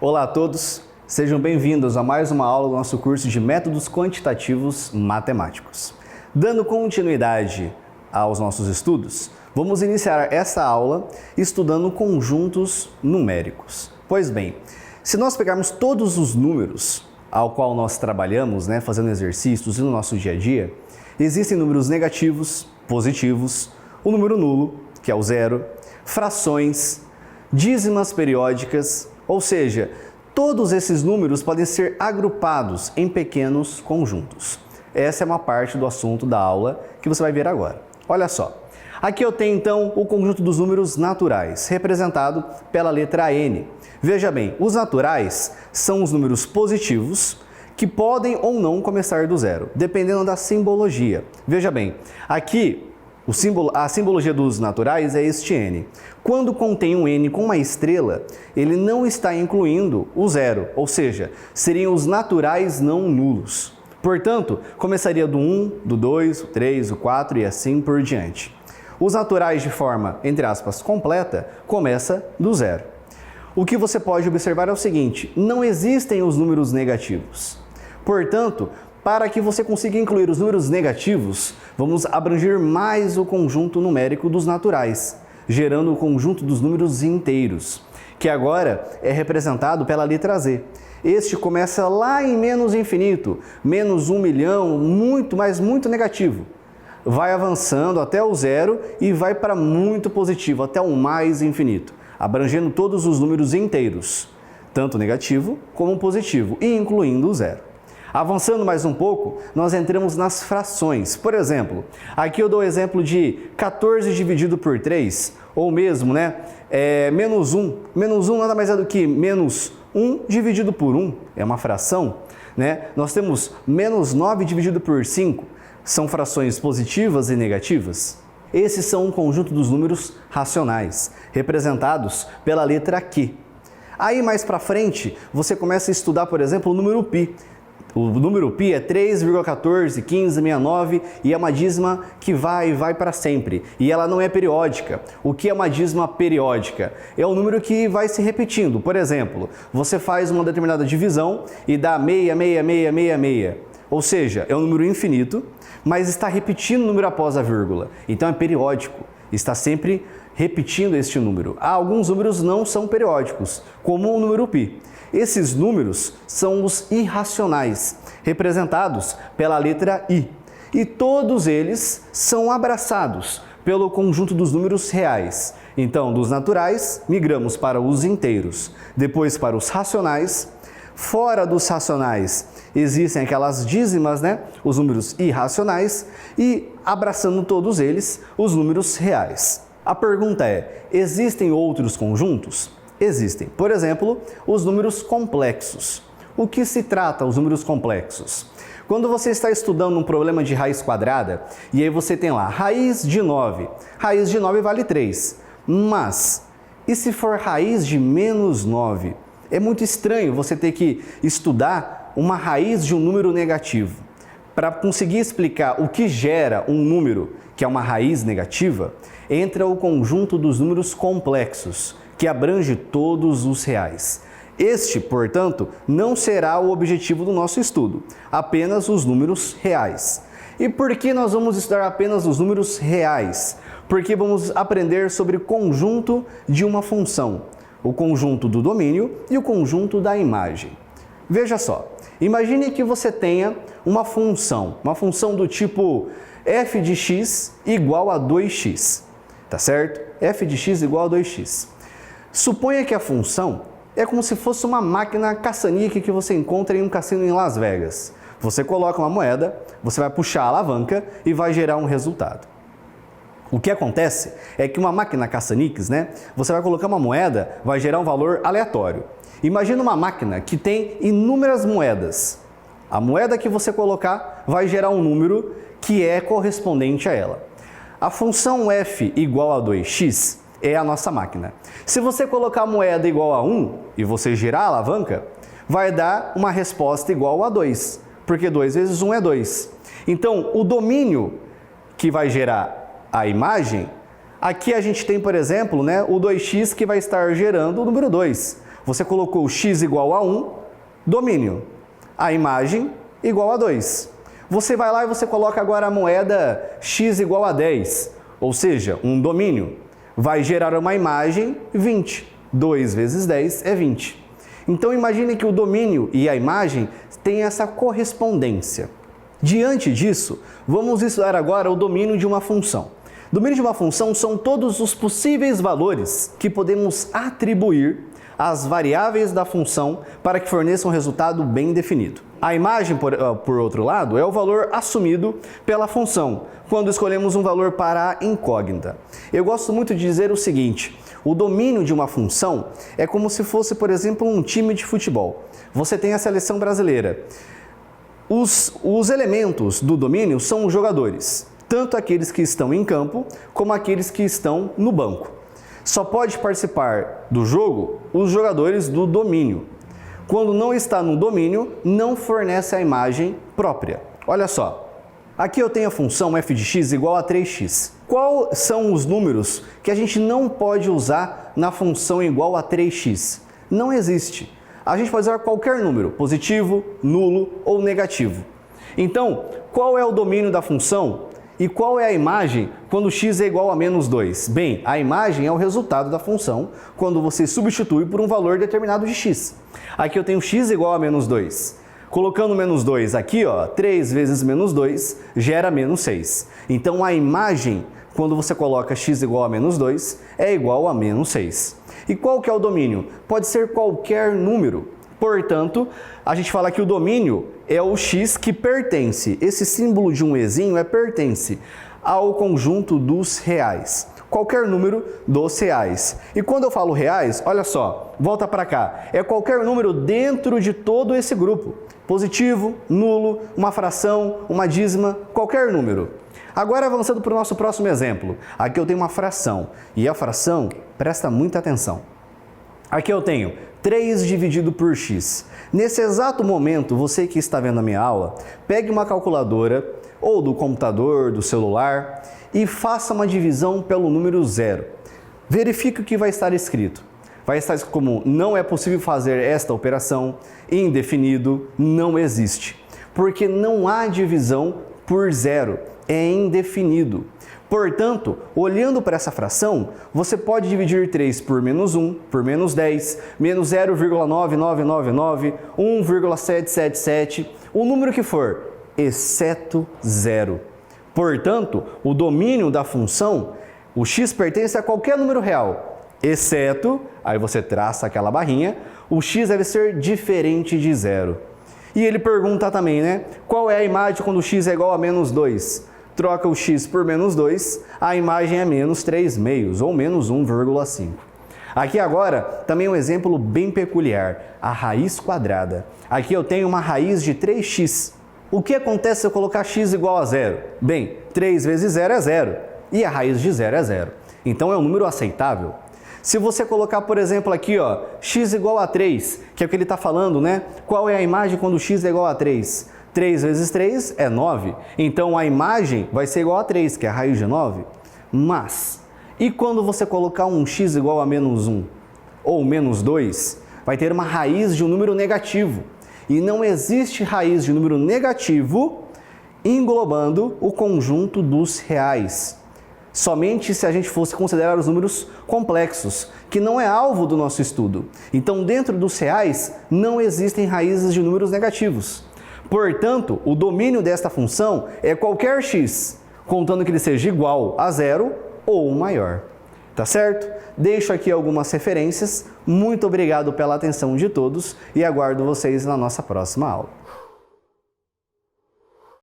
Olá a todos, sejam bem-vindos a mais uma aula do nosso curso de Métodos Quantitativos Matemáticos. Dando continuidade aos nossos estudos, vamos iniciar essa aula estudando conjuntos numéricos. Pois bem, se nós pegarmos todos os números ao qual nós trabalhamos, fazendo exercícios e no nosso dia a dia, existem números negativos, positivos, o número nulo, que é o zero, frações, dízimas periódicas, ou seja, todos esses números podem ser agrupados em pequenos conjuntos. Essa é uma parte do assunto da aula que você vai ver agora. Olha só, aqui eu tenho então o conjunto dos números naturais, representado pela letra N. Veja bem, os naturais são os números positivos que podem ou não começar do zero, dependendo da simbologia. Veja bem, aqui a simbologia dos naturais é este N. Quando contém um N com uma estrela, ele não está incluindo o zero, ou seja, seriam os naturais não nulos. Portanto, começaria do 1, do 2, o 3, o 4 e assim por diante. Os naturais de forma, entre aspas, completa, começa do zero. O que você pode observar é o seguinte, não existem os números negativos. Portanto, para que você consiga incluir os números negativos, vamos abranger mais o conjunto numérico dos naturais, gerando o conjunto dos números inteiros, que agora é representado pela letra Z. Este começa lá em menos infinito, menos 1 milhão, muito negativo. Vai avançando até o zero e vai para muito positivo, até o mais infinito, abrangendo todos os números inteiros, tanto negativo como positivo, e incluindo o zero. Avançando mais um pouco, nós entramos nas frações. Por exemplo, aqui eu dou o exemplo de 14 dividido por 3, ou mesmo, menos 1. Menos 1 nada mais é do que menos 1 dividido por 1, é uma fração. Nós temos menos 9 dividido por 5, são frações positivas e negativas. Esses são um conjunto dos números racionais, representados pela letra Q. Aí mais para frente, você começa a estudar, por exemplo, o número π. O número π é 3,141569 e é uma dízima que vai para sempre. E ela não é periódica. O que é uma dízima periódica? É um número que vai se repetindo. Por exemplo, você faz uma determinada divisão e dá 66666. Ou seja, é um número infinito, mas está repetindo o número após a vírgula. Então é periódico. Está sempre repetindo este número. Alguns números não são periódicos, como o número π. Esses números são os irracionais, representados pela letra I. E todos eles são abraçados pelo conjunto dos números reais. Então, dos naturais, migramos para os inteiros, depois para os racionais. Fora dos racionais, existem aquelas dízimas, os números irracionais, e abraçando todos eles, os números reais. A pergunta é, existem outros conjuntos? Existem. Por exemplo, os números complexos. O que se trata os números complexos? Quando você está estudando um problema de raiz quadrada, e aí você tem lá raiz de 9. Raiz de 9 vale 3. Mas, e se for raiz de menos 9? É muito estranho você ter que estudar uma raiz de um número negativo. Para conseguir explicar o que gera um número que é uma raiz negativa, entra o conjunto dos números complexos, que abrange todos os reais. Este, portanto, não será o objetivo do nosso estudo, apenas os números reais. E por que nós vamos estudar apenas os números reais? Porque vamos aprender sobre o conjunto de uma função, o conjunto do domínio e o conjunto da imagem. Veja só, imagine que você tenha uma função do tipo f de x igual a 2x, tá certo? f de x igual a 2x. Suponha que a função é como se fosse uma máquina caça-níquel que você encontra em um cassino em Las Vegas. Você coloca uma moeda, você vai puxar a alavanca e vai gerar um resultado. O que acontece é que uma máquina caça-níqueis, você vai colocar uma moeda, vai gerar um valor aleatório. Imagina uma máquina que tem inúmeras moedas. A moeda que você colocar vai gerar um número que é correspondente a ela. A função f igual a 2x é a nossa máquina. Se você colocar a moeda igual a 1 e você girar a alavanca, vai dar uma resposta igual a 2, porque 2 vezes 1 é 2. Então, o domínio que vai gerar a imagem, aqui a gente tem, por exemplo, o 2x que vai estar gerando o número 2. Você colocou x igual a 1, domínio. A imagem igual a 2. Você vai lá e você coloca agora a moeda x igual a 10, ou seja, um domínio. Vai gerar uma imagem 20. 2 vezes 10 é 20. Então imagine que o domínio e a imagem têm essa correspondência. Diante disso, vamos estudar agora o domínio de uma função. O domínio de uma função são todos os possíveis valores que podemos atribuir às variáveis da função para que forneça um resultado bem definido. A imagem, por outro lado, é o valor assumido pela função, quando escolhemos um valor para a incógnita. Eu gosto muito de dizer o seguinte: o domínio de uma função é como se fosse, por exemplo, um time de futebol. Você tem a seleção brasileira. Os elementos do domínio são os jogadores, tanto aqueles que estão em campo, como aqueles que estão no banco. Só pode participar do jogo os jogadores do domínio. Quando não está no domínio, não fornece a imagem própria. Olha só, aqui eu tenho a função f de x igual a 3x. Quais são os números que a gente não pode usar na função igual a 3x? Não existe. A gente pode usar qualquer número, positivo, nulo ou negativo. Então, qual é o domínio da função e qual é a imagem quando x é igual a menos 2? Bem, a imagem é o resultado da função quando você substitui por um valor determinado de x. Aqui eu tenho x igual a menos 2. Colocando menos 2 aqui, 3 vezes menos 2 gera menos 6. Então a imagem, quando você coloca x igual a menos 2, é igual a menos 6. E qual que é o domínio? Pode ser qualquer número. Portanto, a gente fala que o domínio é o x que pertence. Esse símbolo de um ezinho é pertence ao conjunto dos reais. Qualquer número dos reais. E quando eu falo reais, olha só, volta para cá. É qualquer número dentro de todo esse grupo. Positivo, nulo, uma fração, uma dízima, qualquer número. Agora avançando para o nosso próximo exemplo. Aqui eu tenho uma fração. E a fração, presta muita atenção. Aqui eu tenho 3 dividido por x. Nesse exato momento, você que está vendo a minha aula, pegue uma calculadora ou do computador, do celular e faça uma divisão pelo número 0. Verifique o que vai estar escrito. Vai estar escrito como não é possível fazer esta operação, indefinido, não existe. Porque não há divisão por 0, é indefinido. Portanto, olhando para essa fração, você pode dividir 3 por menos 1, por menos 10, menos 0,9999, 1,777, o número que for, exceto 0. Portanto, o domínio da função, o x pertence a qualquer número real, exceto, aí você traça aquela barrinha, o x deve ser diferente de 0. E ele pergunta também, né? Qual é a imagem quando o x é igual a menos 2? Troca o x por menos 2, a imagem é menos 3 meios, ou menos 1,5. Aqui agora, também um exemplo bem peculiar, a raiz quadrada. Aqui eu tenho uma raiz de 3x. O que acontece se eu colocar x igual a 0? Bem, 3 vezes 0 é 0, e a raiz de 0 é 0. Então é um número aceitável. Se você colocar, por exemplo, aqui, x igual a 3, que é o que ele está falando, né? Qual é a imagem quando x é igual a 3? 3 vezes 3 é 9. Então a imagem vai ser igual a 3, que é a raiz de 9. Mas, e quando você colocar um x igual a menos 1 ou menos 2, vai ter uma raiz de um número negativo. E não existe raiz de número negativo englobando o conjunto dos reais. Somente se a gente fosse considerar os números complexos, que não é alvo do nosso estudo. Então, dentro dos reais, não existem raízes de números negativos. Portanto, o domínio desta função é qualquer x, contando que ele seja igual a 0 ou maior. Tá certo? Deixo aqui algumas referências. Muito obrigado pela atenção de todos e aguardo vocês na nossa próxima aula.